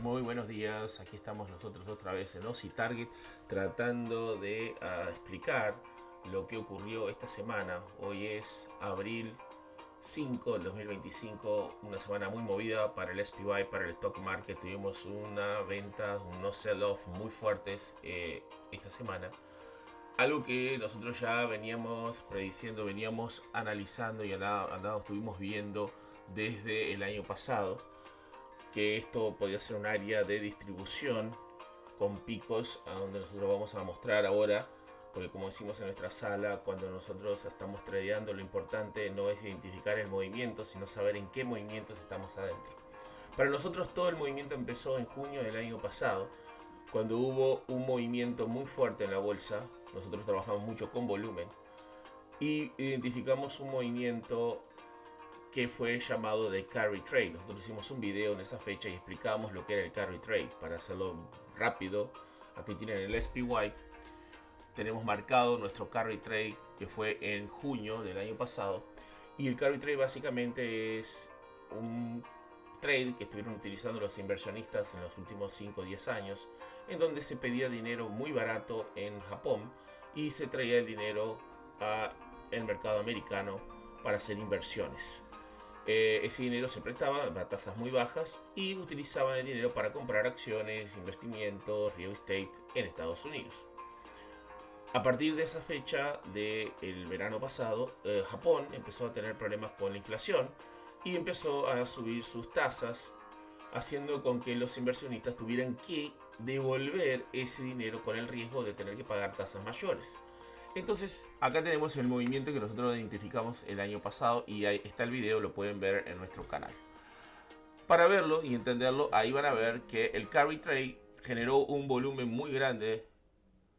Muy buenos días, aquí estamos nosotros otra vez en Aussie Target tratando de explicar lo que ocurrió esta semana. Hoy es abril 5 del 2025, una semana muy movida para el SPY, para el stock market. Tuvimos una venta, unos sell-off muy fuertes esta semana. Algo que nosotros ya veníamos prediciendo, veníamos analizando y estuvimos viendo desde el año pasado que esto podía ser un área de distribución con picos a donde nosotros vamos a mostrar ahora, porque como decimos en nuestra sala, cuando nosotros estamos tradeando, lo importante no es identificar el movimiento, sino saber en qué movimientos estamos adentro. Para nosotros todo el movimiento empezó en junio del año pasado, cuando hubo un movimiento muy fuerte en la bolsa. Nosotros trabajamos mucho con volumen y identificamos un movimiento que fue llamado de carry trade. Nosotros hicimos un video en esa fecha y explicamos lo que era el carry trade. Para hacerlo rápido, aquí tienen el SPY. Tenemos marcado nuestro carry trade que fue en junio del año pasado. Y el carry trade básicamente es un trade que estuvieron utilizando los inversionistas en los últimos 5 o 10 años, en donde se pedía dinero muy barato en Japón y se traía el dinero al mercado americano para hacer inversiones. Ese dinero se prestaba a tasas muy bajas y utilizaban el dinero para comprar acciones, investimientos, real estate en Estados Unidos. A partir de esa fecha del verano pasado, Japón empezó a tener problemas con la inflación y empezó a subir sus tasas, haciendo con que los inversionistas tuvieran que devolver ese dinero con el riesgo de tener que pagar tasas mayores. Entonces, acá tenemos el movimiento que nosotros identificamos el año pasado y ahí está el video, lo pueden ver en nuestro canal. Para verlo y entenderlo, ahí van a ver que el carry trade generó un volumen muy grande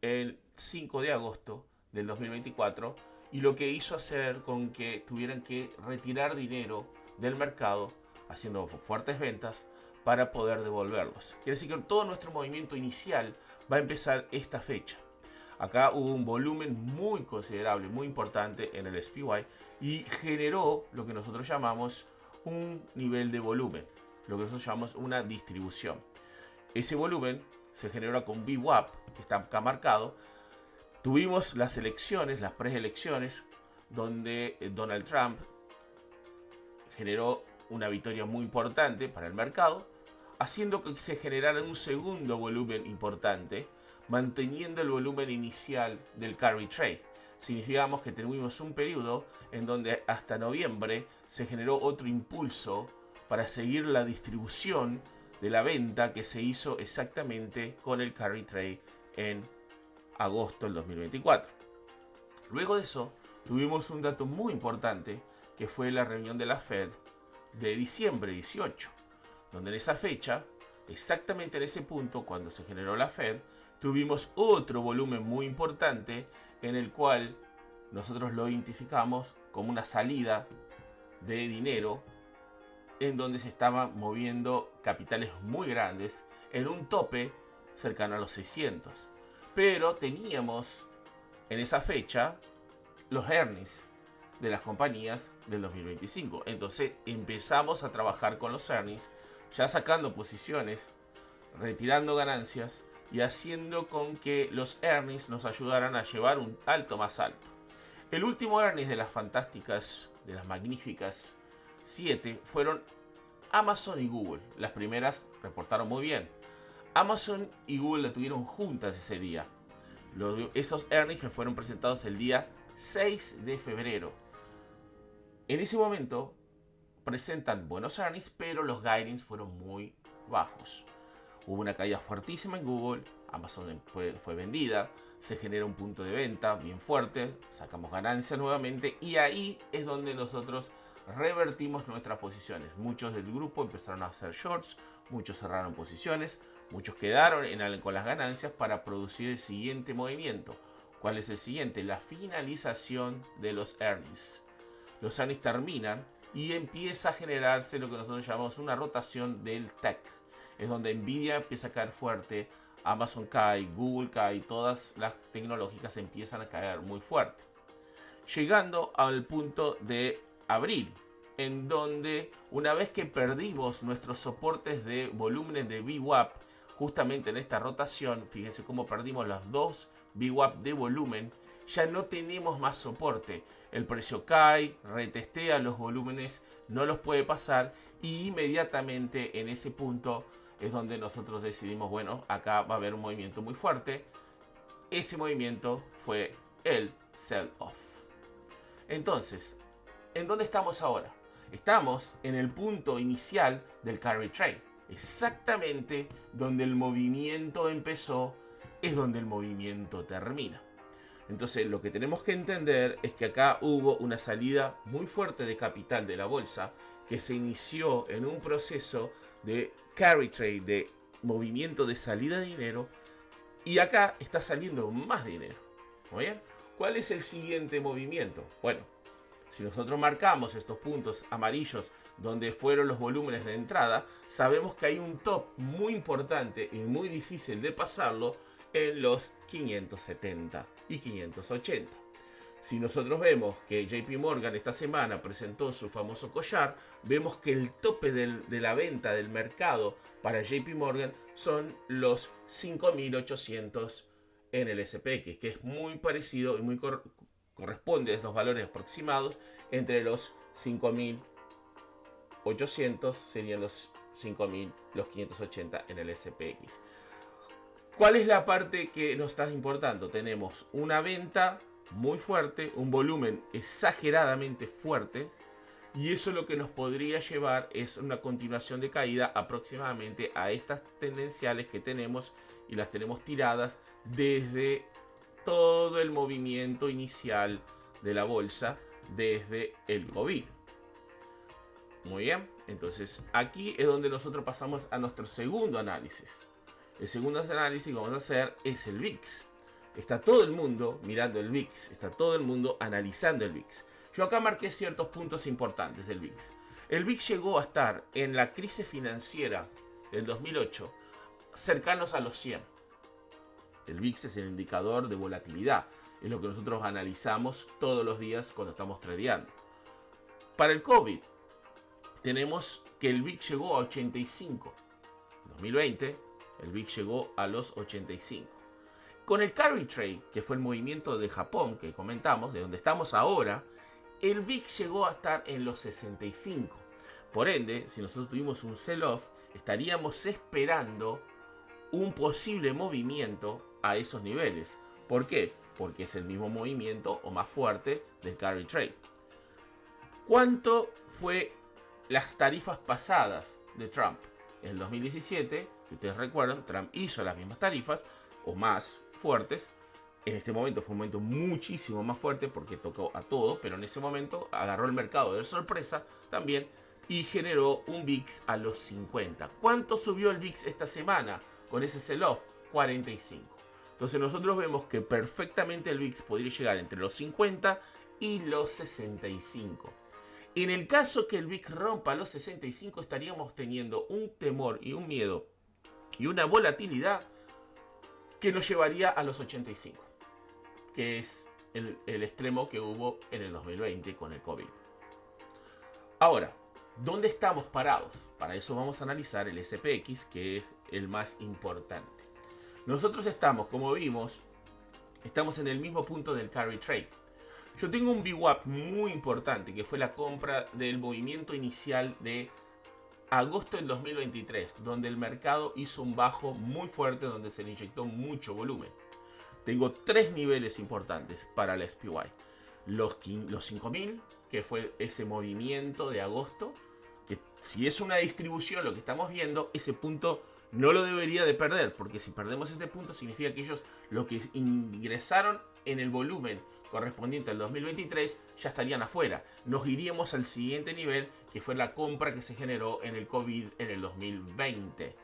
el 5 de agosto del 2024 y lo que hizo hacer con que tuvieran que retirar dinero del mercado haciendo fuertes ventas para poder devolverlos. Quiere decir que todo nuestro movimiento inicial va a empezar esta fecha. Acá hubo un volumen muy considerable, muy importante en el SPY y generó lo que nosotros llamamos un nivel de volumen, lo que nosotros llamamos una distribución. Ese volumen se genera con VWAP, que está acá marcado. Tuvimos las elecciones, las preelecciones, donde Donald Trump generó una victoria muy importante para el mercado, haciendo que se generara un segundo volumen importante, manteniendo el volumen inicial del carry trade. Significamos que tuvimos un periodo en donde hasta noviembre se generó otro impulso para seguir la distribución de la venta que se hizo exactamente con el carry trade en agosto del 2024. Luego de eso, tuvimos un dato muy importante que fue la reunión de la Fed de diciembre 18, donde en esa fecha, exactamente en ese punto, cuando se generó la Fed, tuvimos otro volumen muy importante en el cual nosotros lo identificamos como una salida de dinero en donde se estaban moviendo capitales muy grandes en un tope cercano a los 600. Pero teníamos en esa fecha los earnings de las compañías del 2025. Entonces empezamos a trabajar con los earnings, ya sacando posiciones, retirando ganancias y haciendo con que los earnings nos ayudaran a llevar un alto más alto. El último earnings de las fantásticas, de las magníficas 7 fueron Amazon y Google. Las primeras reportaron muy bien. Amazon y Google la tuvieron juntas ese día. Esos earnings que fueron presentados el día 6 de febrero. En ese momento presentan buenos earnings, pero los guidance fueron muy bajos. Hubo una caída fuertísima en Google, Amazon fue vendida, se genera un punto de venta bien fuerte, sacamos ganancia nuevamente y ahí es donde nosotros revertimos nuestras posiciones. Muchos del grupo empezaron a hacer shorts, muchos cerraron posiciones, muchos quedaron con las ganancias para producir el siguiente movimiento. ¿Cuál es el siguiente? La finalización de los earnings. Los earnings terminan y empieza a generarse lo que nosotros llamamos una rotación del tech. Es donde Nvidia empieza a caer fuerte, Amazon cae, Google cae, todas las tecnológicas empiezan a caer muy fuerte. Llegando al punto de abril, en donde una vez que perdimos nuestros soportes de volúmenes de VWAP, justamente en esta rotación, fíjense cómo perdimos los dos VWAP de volumen, ya no tenemos más soporte. El precio cae, retestea los volúmenes, no los puede pasar y inmediatamente en ese punto es donde nosotros decidimos, bueno, acá va a haber un movimiento muy fuerte. Ese movimiento fue el sell-off. Entonces, ¿en dónde estamos ahora? Estamos en el punto inicial del carry trade. Exactamente donde el movimiento empezó es donde el movimiento termina. Entonces lo que tenemos que entender es que acá hubo una salida muy fuerte de capital de la bolsa que se inició en un proceso de carry trade, de movimiento de salida de dinero, y acá está saliendo más dinero. ¿Muy bien? ¿Cuál es el siguiente movimiento? Bueno, si nosotros marcamos estos puntos amarillos donde fueron los volúmenes de entrada, sabemos que hay un top muy importante y muy difícil de pasarlo en los 570 y 580. Si nosotros vemos que JP Morgan esta semana presentó su famoso collar, vemos que el tope de la venta del mercado para JP Morgan son los 5.800 en el SPX, que es muy parecido y muy corresponde a los valores aproximados entre los 5.800 serían los 5.000, los 580 en el SPX. ¿Cuál es la parte que nos está importando? Tenemos una venta muy fuerte, un volumen exageradamente fuerte, y eso lo que nos podría llevar es una continuación de caída aproximadamente a estas tendenciales que tenemos y las tenemos tiradas desde todo el movimiento inicial de la bolsa desde el COVID. Muy bien, entonces aquí es donde nosotros pasamos a nuestro segundo análisis. El segundo análisis que vamos a hacer es el VIX. Está todo el mundo mirando el VIX, está todo el mundo analizando el VIX. Yo acá marqué ciertos puntos importantes del VIX. El VIX llegó a estar en la crisis financiera del 2008 cercanos a los 100. El VIX es el indicador de volatilidad, es lo que nosotros analizamos todos los días cuando estamos tradeando. Para el COVID, tenemos que el VIX llegó a 85. En 2020, el VIX llegó a los 85. Con el carry trade, que fue el movimiento de Japón que comentamos, de donde estamos ahora, el VIX llegó a estar en los 65. Por ende, si nosotros tuvimos un sell-off, estaríamos esperando un posible movimiento a esos niveles. ¿Por qué? Porque es el mismo movimiento o más fuerte del carry trade. ¿Cuánto fue las tarifas pasadas de Trump? En el 2017, si ustedes recuerdan, Trump hizo las mismas tarifas o más fuertes. En este momento fue un momento muchísimo más fuerte porque tocó a todo, pero en ese momento agarró el mercado de sorpresa también y generó un VIX a los 50. ¿Cuánto subió el VIX esta semana con ese sell-off? 45. Entonces nosotros vemos que perfectamente el VIX podría llegar entre los 50 y los 65. En el caso que el VIX rompa los 65, estaríamos teniendo un temor y un miedo y una volatilidad que nos llevaría a los 85, que es el extremo que hubo en el 2020 con el COVID. Ahora, ¿dónde estamos parados? Para eso vamos a analizar el SPX, que es el más importante. Nosotros estamos, como vimos, estamos en el mismo punto del carry trade. Yo tengo un VWAP muy importante, que fue la compra del movimiento inicial de agosto del 2023, donde el mercado hizo un bajo muy fuerte, donde se le inyectó mucho volumen. Tengo tres niveles importantes para la SPY. Los 5.000, que fue ese movimiento de agosto, que si es una distribución lo que estamos viendo, ese punto no lo debería de perder, porque si perdemos este punto significa que ellos lo que ingresaron en el volumen correspondiente al 2023 ya estarían afuera. Nos iríamos al siguiente nivel, que fue la compra que se generó en el COVID en el 2020.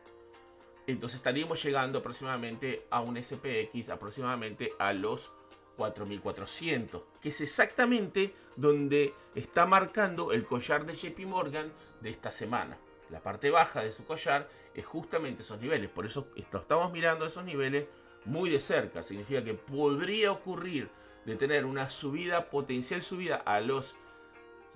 Entonces estaríamos llegando aproximadamente a un SPX aproximadamente a los 4.400, que es exactamente donde está marcando el collar de JP Morgan de esta semana. La parte baja de su collar es justamente esos niveles, por eso estamos mirando esos niveles muy de cerca. Significa que podría ocurrir de tener una subida, potencial subida a los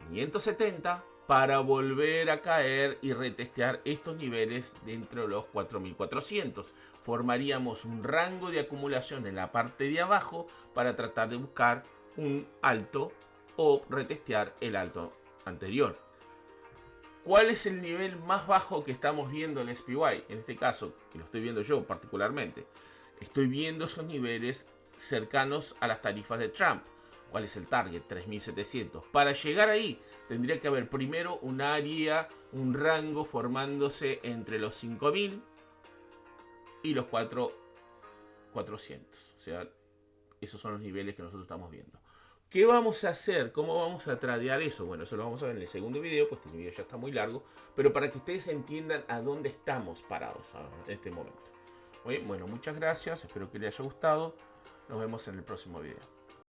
570 para volver a caer y retestear estos niveles dentro de los 4400. Formaríamos un rango de acumulación en la parte de abajo para tratar de buscar un alto o retestear el alto anterior. ¿Cuál es el nivel más bajo que estamos viendo en SPY? En este caso, que lo estoy viendo yo particularmente, estoy viendo esos niveles cercanos a las tarifas de Trump. ¿Cuál es el target? 3700. Para llegar ahí, tendría que haber primero un área, un rango formándose entre los 5000 y los 4400. O sea, esos son los niveles que nosotros estamos viendo. ¿Qué vamos a hacer? ¿Cómo vamos a tradear eso? Bueno, eso lo vamos a ver en el segundo video, pues este video ya está muy largo, pero para que ustedes entiendan a dónde estamos parados en este momento. Muy bien, bueno, muchas gracias, espero que les haya gustado. Nos vemos en el próximo video.